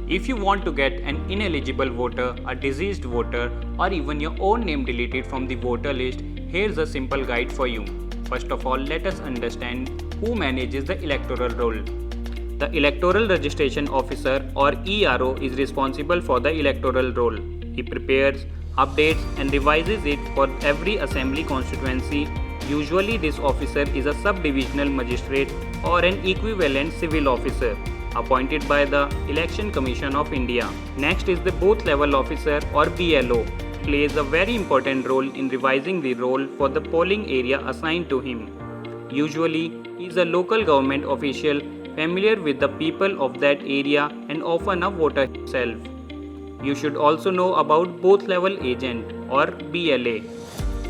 If you want to get an ineligible voter, a deceased voter, or even your own name deleted from the voter list, here's a simple guide for you. First of all, let us understand who manages the electoral roll. The Electoral Registration Officer or ERO is responsible for the electoral roll. He prepares, updates and revises it for every assembly constituency. Usually this officer is a sub-divisional magistrate or an equivalent civil officer appointed by the Election Commission of India. Next is the booth level officer or BLO. He plays a very important role in revising the roll for the polling area assigned to him. Usually he is a local government official familiar with the people of that area and often a voter himself. You should also know about booth level agent or BLA.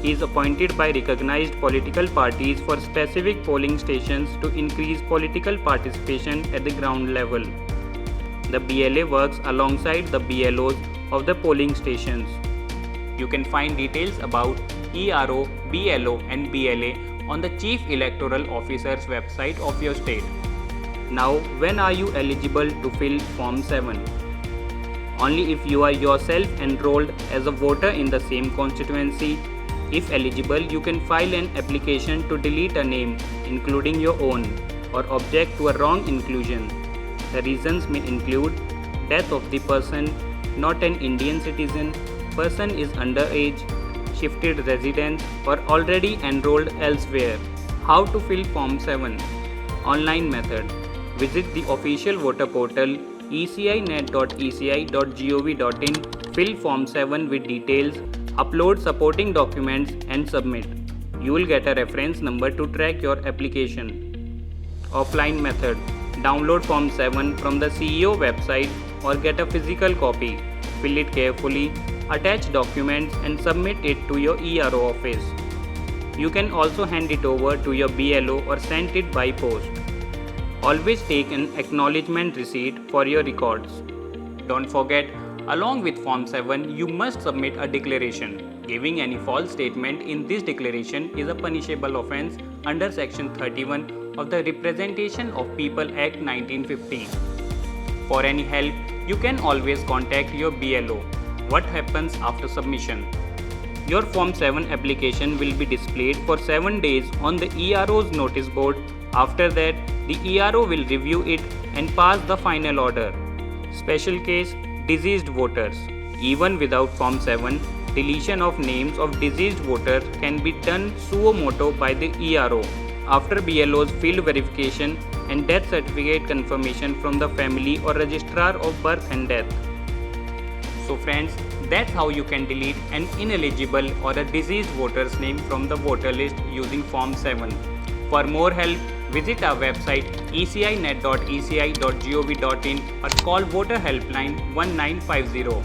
He is appointed by recognized political parties for specific polling stations to increase political participation at the ground level. The BLA works alongside the BLOs of the polling stations. You can find details about ERO, BLO and BLA on the Chief Electoral Officer's website of your state. Now, when are you eligible to fill Form 7? Only if you are yourself enrolled as a voter in the same constituency. If eligible, you can file an application to delete a name, including your own, or object to a wrong inclusion. The reasons may include death of the person, not an Indian citizen, person is underage, shifted residence, or already enrolled elsewhere. How to fill Form 7? Online method. Visit the official voter portal ecinet.eci.gov.in, fill Form 7 with details, upload supporting documents and submit. You will get a reference number to track your application. Offline method. Download Form 7 from the CEO website or get a physical copy. Fill it carefully, attach documents and submit it to your ERO office. You can also hand it over to your BLO or send it by post. Always take an acknowledgement receipt for your records. Don't forget, along with Form 7, you must submit a declaration. Giving any false statement in this declaration is a punishable offence under Section 31 of the Representation of People Act 1950. For any help, you can always contact your BLO. What happens after submission? Your Form 7 application will be displayed for 7 days on the ERO's notice board. After that, the ERO will review it and pass the final order. Special case: deceased voters. Even without Form 7, deletion of names of deceased voters can be done suo motu by the ERO after BLO's field verification and death certificate confirmation from the family or registrar of birth and death. So friends, that's how you can delete an ineligible or a deceased voter's name from the voter list using Form 7. For more help, visit our website ecinet.eci.gov.in or call Voter Helpline 1950.